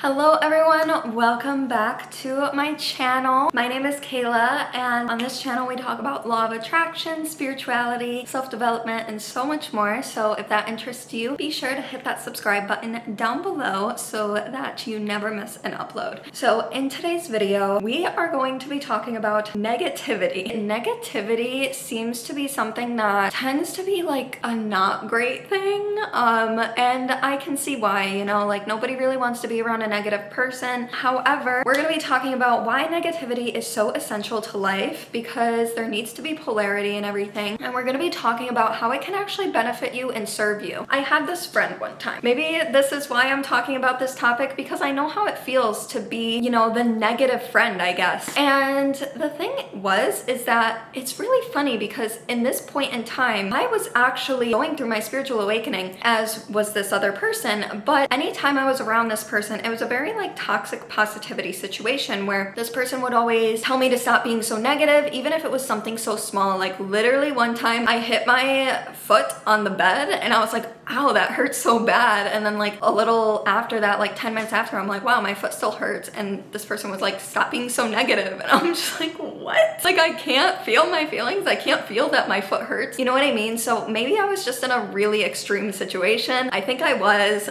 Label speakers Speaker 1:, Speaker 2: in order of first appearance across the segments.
Speaker 1: Hello everyone, welcome back to my channel. My name is Kayla, and on this channel we talk about law of attraction, spirituality, self-development, and so much more. So if that interests you, be sure to hit that subscribe button down below so that you never miss an upload. So in today's video, we are going to be talking about negativity. Negativity seems to be something that tends to be like a not great thing, and I can see why, like nobody really wants to be around a negative person. However, we're going to be talking about why negativity is so essential to life, because there needs to be polarity in everything, and we're going to be talking about how it can actually benefit you and serve you. I had this friend one time. Maybe this is why I'm talking about this topic, because I know how it feels to be, the negative friend, I guess. And the thing is that it's really funny because in this point in time, I was actually going through my spiritual awakening, as was this other person, but anytime I was around this person, it was a very like toxic positivity situation where this person would always tell me to stop being so negative, even if it was something so small. Like literally one time I hit my foot on the bed and I was like, ow, that hurts so bad. And then like a little after that, like 10 minutes after, I'm like, wow, my foot still hurts. And this person was like, stop being so negative. And I'm just like, what? Like I can't feel my feelings. I can't feel that my foot hurts. You know what I mean? So maybe I was just in a really extreme situation. I think I was,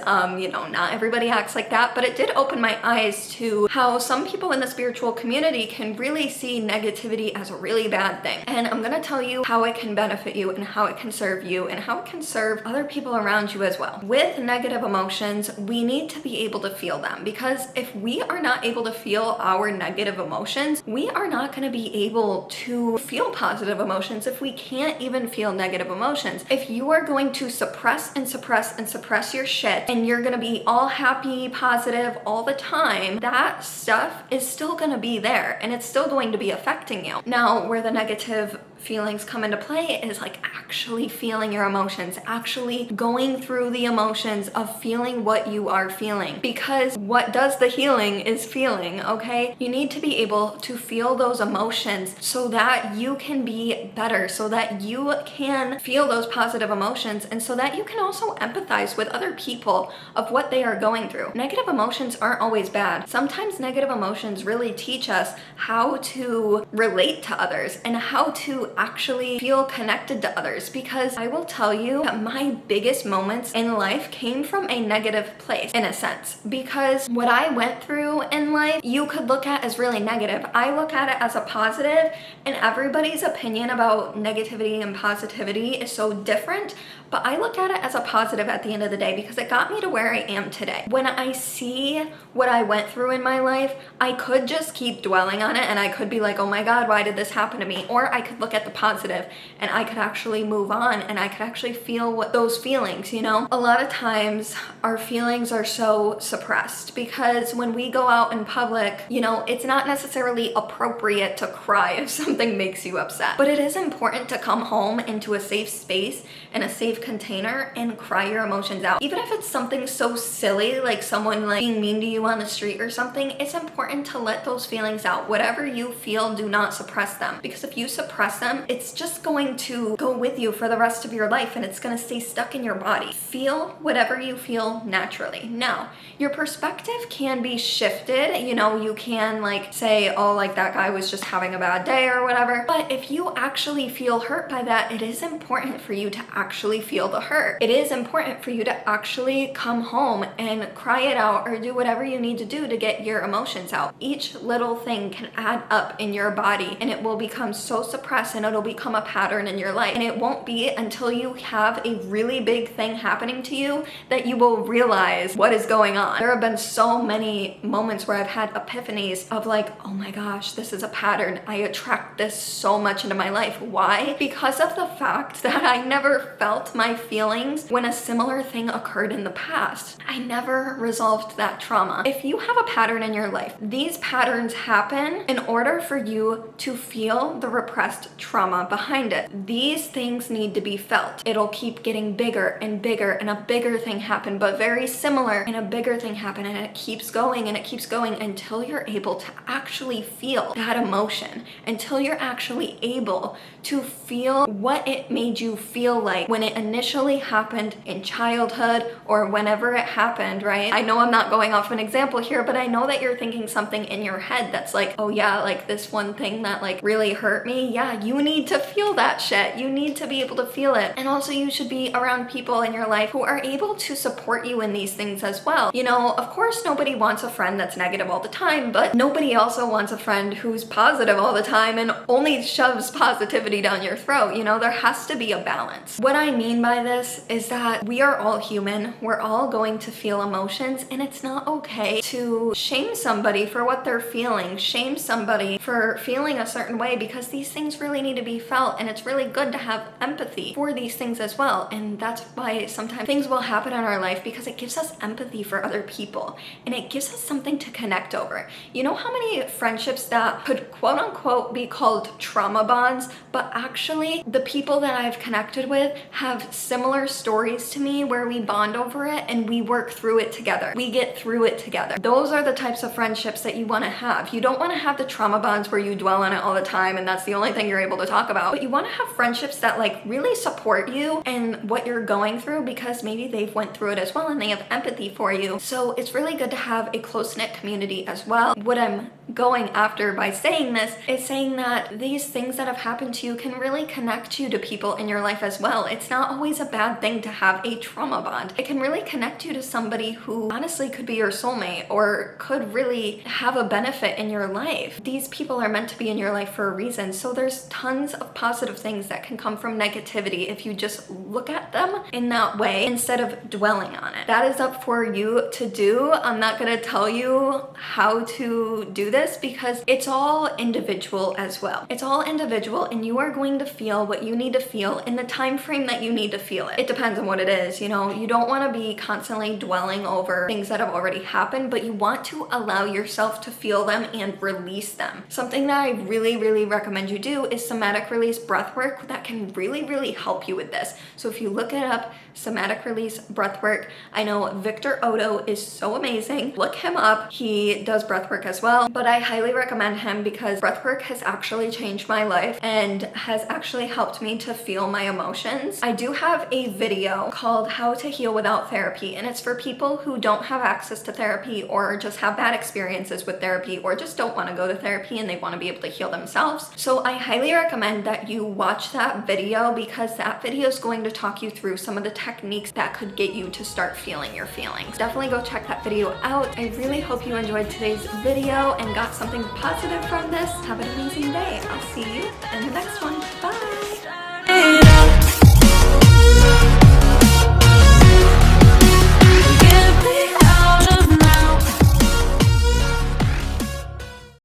Speaker 1: not everybody acts like that, but it did open my eyes to how some people in the spiritual community can really see negativity as a really bad thing. And I'm gonna tell you how it can benefit you and how it can serve you and how it can serve other people around you as well. With negative emotions, we need to be able to feel them, because if we are not able to feel our negative emotions, we are not gonna be able to feel positive emotions if we can't even feel negative emotions. If you are going to suppress and suppress and suppress your shit and you're gonna be all happy, positive all the time, that stuff is still gonna be there and it's still going to be affecting you. Now, where the negative feelings come into play is like actually feeling your emotions, actually going through the emotions of feeling what you are feeling, because what does the healing is feeling, okay? You need to be able to feel those emotions so that you can be better, so that you can feel those positive emotions, and so that you can also empathize with other people of what they are going through. Negative emotions aren't always bad. Sometimes negative emotions really teach us how to relate to others and how to actually feel connected to others, because I will tell you that my biggest moments in life came from a negative place, in a sense, because what I went through in life you could look at as really negative. I look at it as a positive, and everybody's opinion about negativity and positivity is so different, but I look at it as a positive at the end of the day, because it got me to where I am today. When I see what I went through in my life, I could just keep dwelling on it and I could be like, oh my God, why did this happen to me? Or I could look at the positive and I could actually move on and I could actually feel what those feelings, A lot of times our feelings are so suppressed because when we go out in public, it's not necessarily appropriate to cry if something makes you upset, but it is important to come home into a safe space and a safe container and cry your emotions out. Even if it's something so silly, like someone like being mean to you on the street or something, it's important to let those feelings out. Whatever you feel, do not suppress them, because if you suppress them, it's just going to go with you for the rest of your life and it's going to stay stuck in your body. Feel whatever you feel naturally. Now, your perspective can be shifted. You can like say, oh, like that guy was just having a bad day or whatever. But if you actually feel hurt by that, it is important for you to actually feel the hurt. It is important for you to actually come home and cry it out or do whatever you need to do to get your emotions out. Each little thing can add up in your body and it will become so suppressed and it'll become a pattern in your life. And it won't be until you have a really big thing happening to you that you will realize what is going on. There have been so many moments where I've had epiphanies of like, oh my gosh, this is a pattern. I attract this so much into my life. Why? Because of the fact that I never felt my feelings when a similar thing occurred in the past. I never resolved that trauma. If you have a pattern in your life, these patterns happen in order for you to feel the repressed trauma behind it. These things need to be felt. It'll keep getting bigger and bigger, and a bigger thing happen, but very similar, and a bigger thing happen, and it keeps going and it keeps going until you're able to actually feel that emotion, until you're actually able to feel what it made you feel like when it initially happened in childhood or whenever it happened, right? I know I'm not going off an example here, but I know that you're thinking something in your head that's like, oh yeah, like this one thing that like really hurt me. Yeah, you need to feel that shit. You need to be able to feel it. And also you should be around people in your life who are able to support you in these things as well. You know, of course nobody wants a friend that's negative all the time, but nobody also wants a friend who's positive all the time and only shoves positivity down your throat. You know, there has to be a balance. What I mean by this is that we are all human. We're all going to feel emotions, and it's not okay to shame somebody for what they're feeling, shame somebody for feeling a certain way, because these things really need to be felt, and it's really good to have empathy for these things as well. And that's why sometimes things will happen in our life, because it gives us empathy for other people, and it gives us something to connect over. You know how many friendships that could quote unquote be called trauma bonds, but actually the people that I've connected with have similar stories to me where we bond over it and we work through it together. We get through it together. Those are the types of friendships that you want to have. You don't want to have the trauma bonds where you dwell on it all the time and that's the only thing you're able to talk about, but you want to have friendships that like really support you and what you're going through, because maybe they've went through it as well and they have empathy for you. So it's really good to have a close-knit community as well. What I'm going after by saying this is saying that these things that have happened to you can really connect you to people in your life as well. It's not always a bad thing to have a trauma bond. It can really connect you to somebody who honestly could be your soulmate or could really have a benefit in your life. These people are meant to be in your life for a reason. So there's tons of positive things that can come from negativity if you just look at them in that way instead of dwelling on it. That is up for you to do. I'm not gonna tell you how to do this because it's all individual as well. It's all individual, and you are going to feel what you need to feel in the time frame that you need to feel it. It depends on what it is, you know. You don't want to be constantly dwelling over things that have already happened, but you want to allow yourself to feel them and release them. Something that I really recommend you do is somatic release breath work that can really help you with this. So if you look it up, somatic release breath work, I know Victor Otto is so amazing. Look him up. He does breath work as well, but I highly recommend him because breath work has actually changed my life and has actually helped me to feel my emotions. I do have a video called How to Heal Without Therapy, and it's for people who don't have access to therapy or just have bad experiences with therapy or just don't want to go to therapy and they want to be able to heal themselves. So I highly recommend that you watch that video because that video is going to talk you through some of the techniques that could get you to start feeling your feelings. Definitely go check that video out. I really hope you enjoyed today's video and got something positive from this. Have an amazing day. I'll see you in the next one. Bye!